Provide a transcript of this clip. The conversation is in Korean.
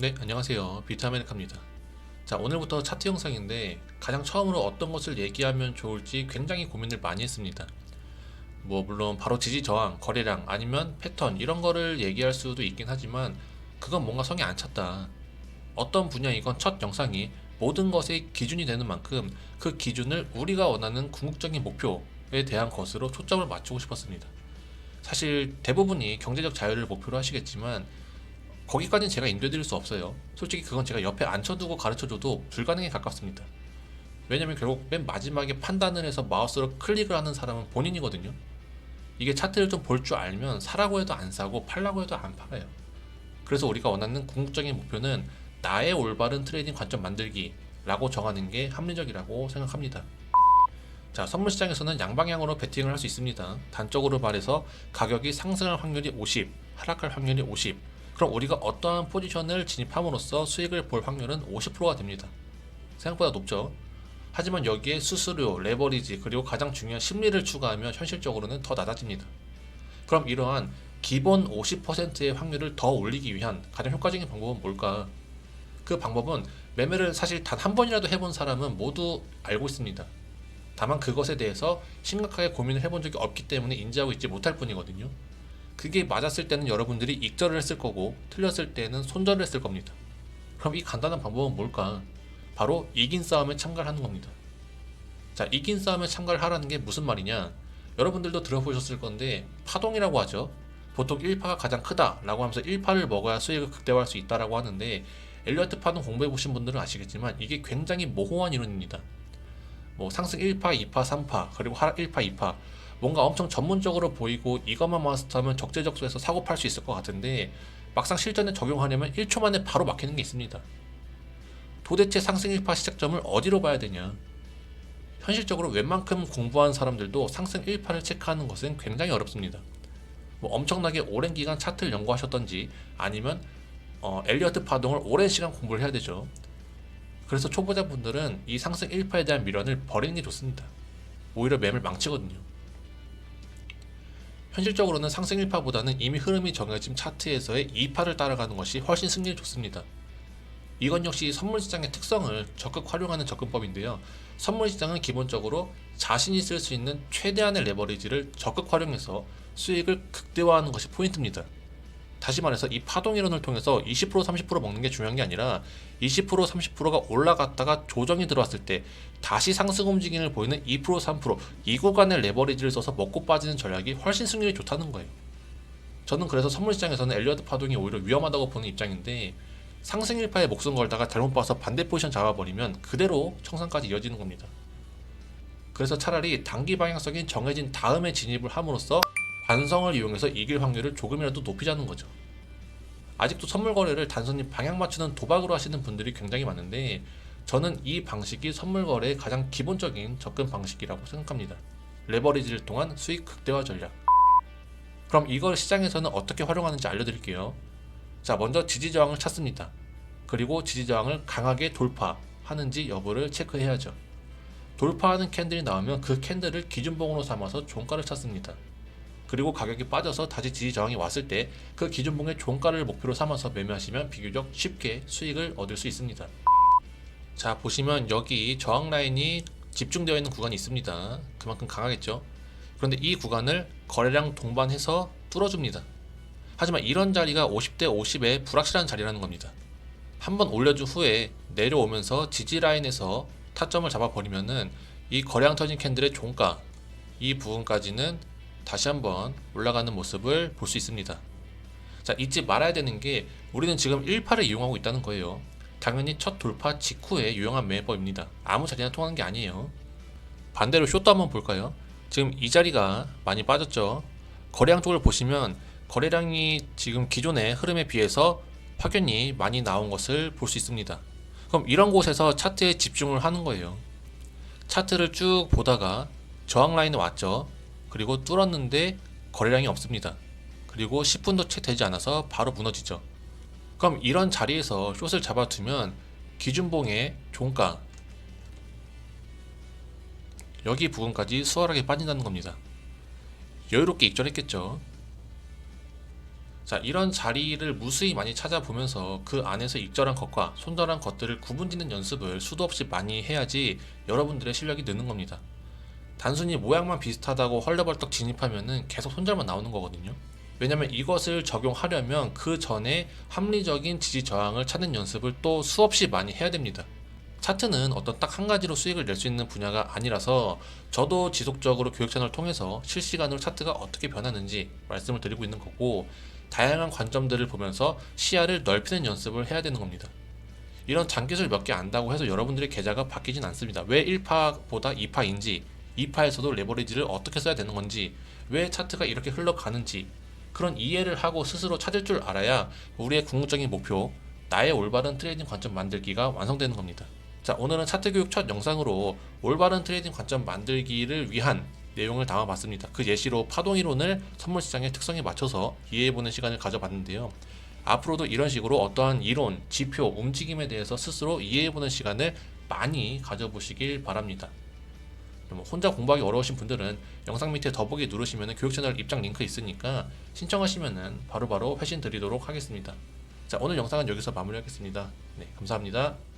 네, 안녕하세요. 비트아메리카입니다. 자, 오늘부터 차트 영상인데 가장 처음으로 어떤 것을 얘기하면 좋을지 굉장히 고민을 많이 했습니다. 물론 바로 지지 저항, 거래량 아니면 패턴 이런 거를 얘기할 수도 있긴 하지만 그건 뭔가 성에 안 찼다. 어떤 분야이건 첫 영상이 모든 것의 기준이 되는 만큼 그 기준을 우리가 원하는 궁극적인 목표에 대한 것으로 초점을 맞추고 싶었습니다. 사실 대부분이 경제적 자유를 목표로 하시겠지만 거기까지는 제가 인도해드릴 수 없어요. 솔직히 그건 제가 옆에 앉혀두고 가르쳐줘도 불가능에 가깝습니다. 왜냐면 결국 맨 마지막에 판단을 해서 마우스로 클릭을 하는 사람은 본인이거든요. 이게 차트를 좀 볼 줄 알면 사라고 해도 안 사고 팔라고 해도 안 팔아요. 그래서 우리가 원하는 궁극적인 목표는 나의 올바른 트레이딩 관점 만들기라고 정하는 게 합리적이라고 생각합니다. 자, 선물 시장에서는 양방향으로 베팅을 할 수 있습니다. 단적으로 말해서 가격이 상승할 확률이 50, 하락할 확률이 50. 그럼 우리가 어떠한 포지션을 진입함으로써 수익을 볼 확률은 50%가 됩니다. 생각보다 높죠. 하지만 여기에 수수료, 레버리지, 그리고 가장 중요한 심리를 추가하면 현실적으로는 더 낮아집니다. 그럼 이러한 기본 50%의 확률을 더 올리기 위한 가장 효과적인 방법은 뭘까? 그 방법은 매매를 사실 단 한 번이라도 해본 사람은 모두 알고 있습니다. 다만 그것에 대해서 심각하게 고민을 해본 적이 없기 때문에 인지하고 있지 못할 뿐이거든요. 그게 맞았을 때는 여러분들이 익절을 했을 거고 틀렸을 때는 손절을 했을 겁니다. 그럼 이 간단한 방법은 뭘까? 바로 이긴 싸움에 참가를 하는 겁니다. 자, 이긴 싸움에 참가를 하라는 게 무슨 말이냐? 여러분들도 들어보셨을 건데 파동이라고 하죠. 보통 1파가 가장 크다라고 하면서 1파를 먹어야 수익을 극대화할 수 있다라고 하는데 엘리어트 파동 공부해 보신 분들은 아시겠지만 이게 굉장히 모호한 이론입니다. 상승 1파, 2파, 3파, 그리고 하락 1파, 2파. 뭔가 엄청 전문적으로 보이고 이것만 마스터하면 적재적소에서 사고 팔 수 있을 것 같은데 막상 실전에 적용하려면 1초 만에 바로 막히는 게 있습니다. 도대체 상승 1파 시작점을 어디로 봐야 되냐? 현실적으로 웬만큼 공부한 사람들도 상승 1파를 체크하는 것은 굉장히 어렵습니다. 엄청나게 오랜 기간 차트를 연구하셨던지 아니면 엘리어트 파동을 오랜 시간 공부를 해야 되죠. 그래서 초보자분들은 이 상승 1파에 대한 미련을 버리는 게 좋습니다. 오히려 매매를 망치거든요. 현실적으로는 상승 1파보다는 이미 흐름이 정해진 차트에서의 2파를 따라가는 것이 훨씬 승률이 좋습니다. 이건 역시 선물시장의 특성을 적극 활용하는 접근법인데요. 선물시장은 기본적으로 자신이 쓸 수 있는 최대한의 레버리지를 적극 활용해서 수익을 극대화하는 것이 포인트입니다. 다시 말해서 이 파동이론을 통해서 20% 30% 먹는 게 중요한 게 아니라 20% 30%가 올라갔다가 조정이 들어왔을 때 다시 상승 움직임을 보이는 2% 3%이 구간의 레버리지를 써서 먹고 빠지는 전략이 훨씬 승률이 좋다는 거예요. 저는 그래서 선물시장에서는 엘리어트 파동이 오히려 위험하다고 보는 입장인데 상승 1파에 목숨 걸다가 잘못 봐서 반대 포지션 잡아버리면 그대로 청산까지 이어지는 겁니다. 그래서 차라리 단기 방향성이 정해진 다음에 진입을 함으로써 관성을 이용해서 이길 확률을 조금이라도 높이자는 거죠. 아직도 선물 거래를 단순히 방향 맞추는 도박으로 하시는 분들이 굉장히 많은데 저는 이 방식이 선물 거래의 가장 기본적인 접근 방식이라고 생각합니다. 레버리지를 통한 수익 극대화 전략. 그럼 이걸 시장에서는 어떻게 활용하는지 알려드릴게요. 자, 먼저 지지 저항을 찾습니다. 그리고 지지 저항을 강하게 돌파하는지 여부를 체크해야죠. 돌파하는 캔들이 나오면 그 캔들을 기준봉으로 삼아서 종가를 찾습니다. 그리고 가격이 빠져서 다시 지지 저항이 왔을 때 그 기준봉의 종가를 목표로 삼아서 매매하시면 비교적 쉽게 수익을 얻을 수 있습니다. 자, 보시면 여기 저항 라인이 집중되어 있는 구간이 있습니다. 그만큼 강하겠죠. 그런데 이 구간을 거래량 동반해서 뚫어줍니다. 하지만 이런 자리가 50대 50의 불확실한 자리라는 겁니다. 한번 올려준 후에 내려오면서 지지 라인에서 타점을 잡아버리면은 이 거래량 터진 캔들의 종가 이 부분까지는 다시 한번 올라가는 모습을 볼 수 있습니다. 자, 잊지 말아야 되는 게 우리는 지금 1파를 이용하고 있다는 거예요. 당연히 첫 돌파 직후에 유용한 매매법입니다. 아무 자리나 통하는 게 아니에요. 반대로 숏도 한번 볼까요? 지금 이 자리가 많이 빠졌죠. 거래량 쪽을 보시면 거래량이 지금 기존의 흐름에 비해서 확연히 많이 나온 것을 볼 수 있습니다. 그럼 이런 곳에서 차트에 집중을 하는 거예요. 차트를 쭉 보다가 저항 라인에 왔죠. 그리고 뚫었는데 거래량이 없습니다. 그리고 10분도 채 되지 않아서 바로 무너지죠. 그럼 이런 자리에서 숏을 잡아두면 기준봉의 종가 여기 부분까지 수월하게 빠진다는 겁니다. 여유롭게 익절했겠죠. 자, 이런 자리를 무수히 많이 찾아보면서 그 안에서 익절한 것과 손절한 것들을 구분짓는 연습을 수도 없이 많이 해야지 여러분들의 실력이 느는 겁니다. 단순히 모양만 비슷하다고 헐레벌떡 진입하면은 계속 손절만 나오는 거거든요. 왜냐면 이것을 적용하려면 그 전에 합리적인 지지 저항을 찾는 연습을 또 수없이 많이 해야 됩니다. 차트는 어떤 딱 한 가지로 수익을 낼 수 있는 분야가 아니라서 저도 지속적으로 교육 채널을 통해서 실시간으로 차트가 어떻게 변하는지 말씀을 드리고 있는 거고, 다양한 관점들을 보면서 시야를 넓히는 연습을 해야 되는 겁니다. 이런 장기술 몇 개 안다고 해서 여러분들의 계좌가 바뀌진 않습니다. 왜 1파보다 2파인지, 2파에서도 레버리지를 어떻게 써야 되는 건지, 왜 차트가 이렇게 흘러가는지 그런 이해를 하고 스스로 찾을 줄 알아야 우리의 궁극적인 목표, 나의 올바른 트레이딩 관점 만들기가 완성되는 겁니다. 자, 오늘은 차트 교육 첫 영상으로 올바른 트레이딩 관점 만들기를 위한 내용을 담아봤습니다. 그 예시로 파동이론을 선물시장의 특성에 맞춰서 이해해보는 시간을 가져봤는데요. 앞으로도 이런 식으로 어떠한 이론, 지표, 움직임에 대해서 스스로 이해해보는 시간을 많이 가져보시길 바랍니다. 혼자 공부하기 어려우신 분들은 영상 밑에 더보기 누르시면 교육 채널 입장 링크 있으니까 신청하시면 바로바로 회신 드리도록 하겠습니다. 자, 오늘 영상은 여기서 마무리하겠습니다. 네, 감사합니다.